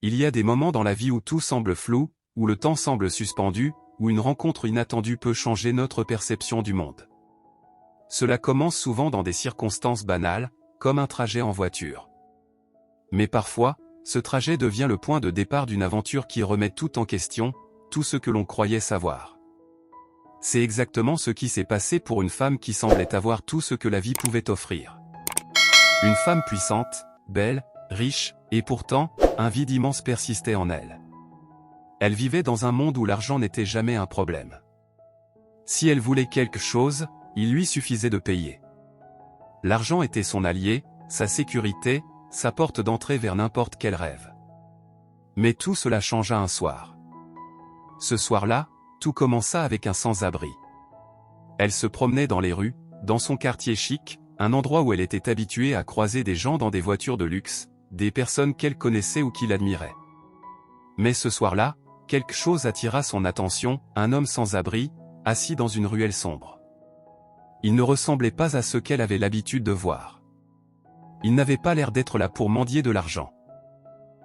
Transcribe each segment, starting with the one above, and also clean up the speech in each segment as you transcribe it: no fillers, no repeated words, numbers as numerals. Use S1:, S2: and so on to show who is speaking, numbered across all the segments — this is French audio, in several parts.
S1: Il y a des moments dans la vie où tout semble flou, où le temps semble suspendu, où une rencontre inattendue peut changer notre perception du monde. Cela commence souvent dans des circonstances banales, comme un trajet en voiture. Mais parfois, ce trajet devient le point de départ d'une aventure qui remet tout en question, tout ce que l'on croyait savoir. C'est exactement ce qui s'est passé pour une femme qui semblait avoir tout ce que la vie pouvait offrir. Une femme puissante, belle, riche, et pourtant, un vide immense persistait en elle. Elle vivait dans un monde où l'argent n'était jamais un problème. Si elle voulait quelque chose, il lui suffisait de payer. L'argent était son allié, sa sécurité, sa porte d'entrée vers n'importe quel rêve. Mais tout cela changea un soir. Ce soir-là, tout commença avec un sans-abri. Elle se promenait dans les rues, dans son quartier chic, un endroit où elle était habituée à croiser des gens dans des voitures de luxe, des personnes qu'elle connaissait ou qui l'admiraient. Mais ce soir-là, quelque chose attira son attention, un homme sans abri, assis dans une ruelle sombre. Il ne ressemblait pas à ce qu'elle avait l'habitude de voir. Il n'avait pas l'air d'être là pour mendier de l'argent.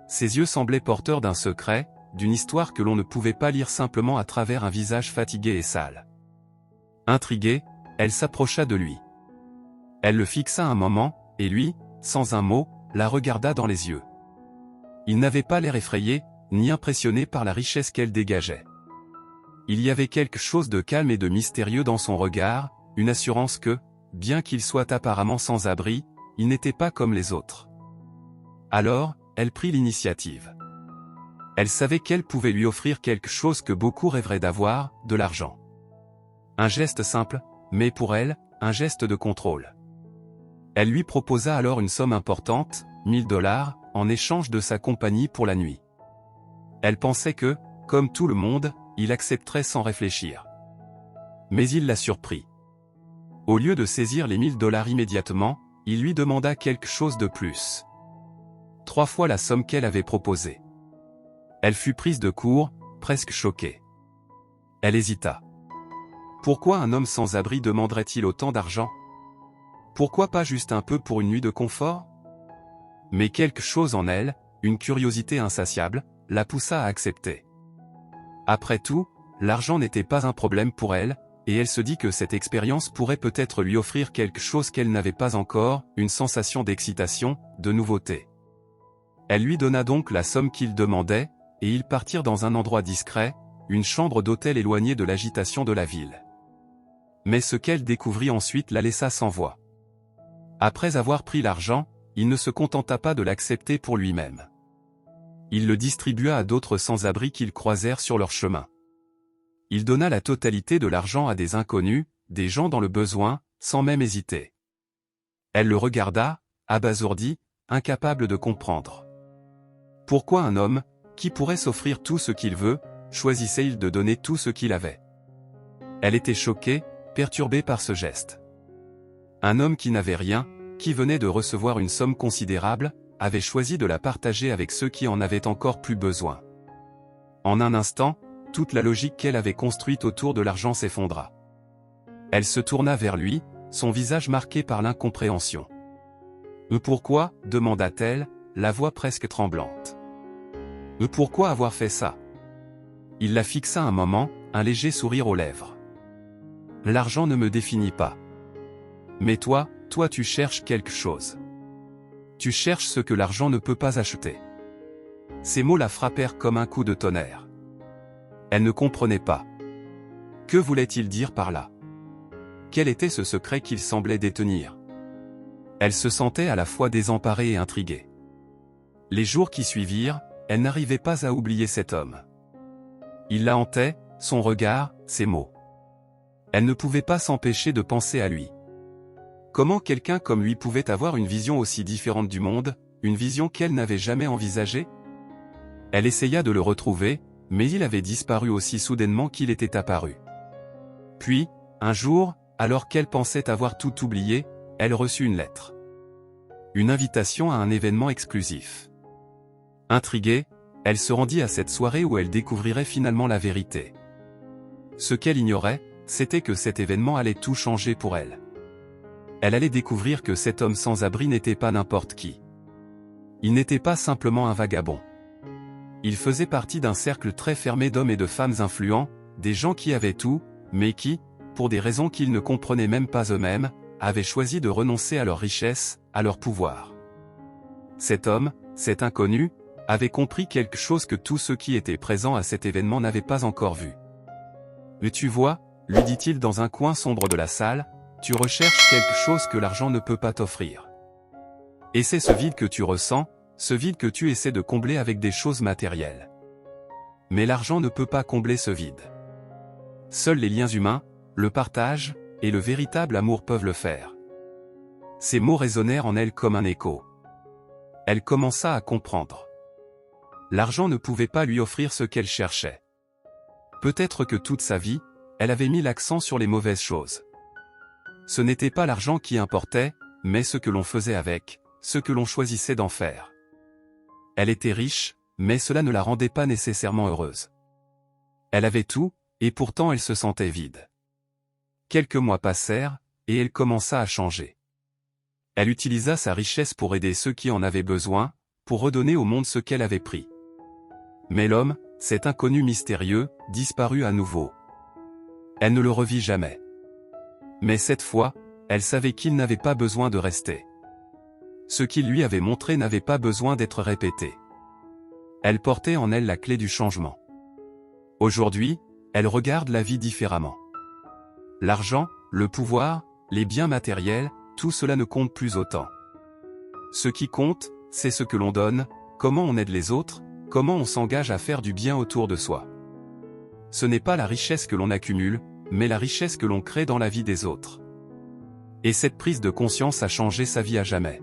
S1: Ses yeux semblaient porteurs d'un secret, d'une histoire que l'on ne pouvait pas lire simplement à travers un visage fatigué et sale. Intriguée, elle s'approcha de lui. Elle le fixa un moment, et lui, sans un mot, la regarda dans les yeux. Il n'avait pas l'air effrayé, ni impressionné par la richesse qu'elle dégageait. Il y avait quelque chose de calme et de mystérieux dans son regard, une assurance que, bien qu'il soit apparemment sans abri, il n'était pas comme les autres. Alors, elle prit l'initiative. Elle savait qu'elle pouvait lui offrir quelque chose que beaucoup rêveraient d'avoir, de l'argent. Un geste simple, mais pour elle, un geste de contrôle. Elle lui proposa alors une somme importante, 1000 $, en échange de sa compagnie pour la nuit. Elle pensait que, comme tout le monde, il accepterait sans réfléchir. Mais il la surprit. Au lieu de saisir les 1000 $ immédiatement, il lui demanda quelque chose de plus. 3 fois la somme qu'elle avait proposée. Elle fut prise de court, presque choquée. Elle hésita. Pourquoi un homme sans abri demanderait-il autant d'argent? Pourquoi pas juste un peu pour une nuit de confort? Mais quelque chose en elle, une curiosité insatiable, la poussa à accepter. Après tout, l'argent n'était pas un problème pour elle, et elle se dit que cette expérience pourrait peut-être lui offrir quelque chose qu'elle n'avait pas encore, une sensation d'excitation, de nouveauté. Elle lui donna donc la somme qu'il demandait, et ils partirent dans un endroit discret, une chambre d'hôtel éloignée de l'agitation de la ville. Mais ce qu'elle découvrit ensuite la laissa sans voix. Après avoir pris l'argent, il ne se contenta pas de l'accepter pour lui-même. Il le distribua à d'autres sans-abri qu'ils croisèrent sur leur chemin. Il donna la totalité de l'argent à des inconnus, des gens dans le besoin, sans même hésiter. Elle le regarda, abasourdie, incapable de comprendre. Pourquoi un homme, qui pourrait s'offrir tout ce qu'il veut, choisissait-il de donner tout ce qu'il avait? Elle était choquée, perturbée par ce geste. Un homme qui n'avait rien, qui venait de recevoir une somme considérable, avait choisi de la partager avec ceux qui en avaient encore plus besoin. En un instant, toute la logique qu'elle avait construite autour de l'argent s'effondra. Elle se tourna vers lui, son visage marqué par l'incompréhension. « Pourquoi » demanda-t-elle, la voix presque tremblante. « Pourquoi avoir fait ça ?» Il la fixa un moment, un léger sourire aux lèvres. « L'argent ne me définit pas. Mais toi tu cherches quelque chose. Tu cherches ce que l'argent ne peut pas acheter. » Ces mots la frappèrent comme un coup de tonnerre. Elle ne comprenait pas. Que voulait-il dire par là? Quel était ce secret qu'il semblait détenir? Elle se sentait à la fois désemparée et intriguée. Les jours qui suivirent, elle n'arrivait pas à oublier cet homme. Il la hantait, son regard, ses mots. Elle ne pouvait pas s'empêcher de penser à lui. Comment quelqu'un comme lui pouvait avoir une vision aussi différente du monde, une vision qu'elle n'avait jamais envisagée? Elle essaya de le retrouver, mais il avait disparu aussi soudainement qu'il était apparu. Puis, un jour, alors qu'elle pensait avoir tout oublié, elle reçut une lettre. Une invitation à un événement exclusif. Intriguée, elle se rendit à cette soirée où elle découvrirait finalement la vérité. Ce qu'elle ignorait, c'était que cet événement allait tout changer pour elle. Elle allait découvrir que cet homme sans abri n'était pas n'importe qui. Il n'était pas simplement un vagabond. Il faisait partie d'un cercle très fermé d'hommes et de femmes influents, des gens qui avaient tout, mais qui, pour des raisons qu'ils ne comprenaient même pas eux-mêmes, avaient choisi de renoncer à leur richesse, à leur pouvoir. Cet homme, cet inconnu, avait compris quelque chose que tous ceux qui étaient présents à cet événement n'avaient pas encore vu. « Mais tu vois, lui dit-il dans un coin sombre de la salle, tu recherches quelque chose que l'argent ne peut pas t'offrir. Et c'est ce vide que tu ressens, ce vide que tu essaies de combler avec des choses matérielles. Mais l'argent ne peut pas combler ce vide. Seuls les liens humains, le partage, et le véritable amour peuvent le faire. » Ces mots résonnèrent en elle comme un écho. Elle commença à comprendre. L'argent ne pouvait pas lui offrir ce qu'elle cherchait. Peut-être que toute sa vie, elle avait mis l'accent sur les mauvaises choses. Ce n'était pas l'argent qui importait, mais ce que l'on faisait avec, ce que l'on choisissait d'en faire. Elle était riche, mais cela ne la rendait pas nécessairement heureuse. Elle avait tout, et pourtant elle se sentait vide. Quelques mois passèrent, et elle commença à changer. Elle utilisa sa richesse pour aider ceux qui en avaient besoin, pour redonner au monde ce qu'elle avait pris. Mais l'homme, cet inconnu mystérieux, disparut à nouveau. Elle ne le revit jamais. Mais cette fois, elle savait qu'il n'avait pas besoin de rester. Ce qu'il lui avait montré n'avait pas besoin d'être répété. Elle portait en elle la clé du changement. Aujourd'hui, elle regarde la vie différemment. L'argent, le pouvoir, les biens matériels, tout cela ne compte plus autant. Ce qui compte, c'est ce que l'on donne, comment on aide les autres, comment on s'engage à faire du bien autour de soi. Ce n'est pas la richesse que l'on accumule, mais la richesse que l'on crée dans la vie des autres. Et cette prise de conscience a changé sa vie à jamais.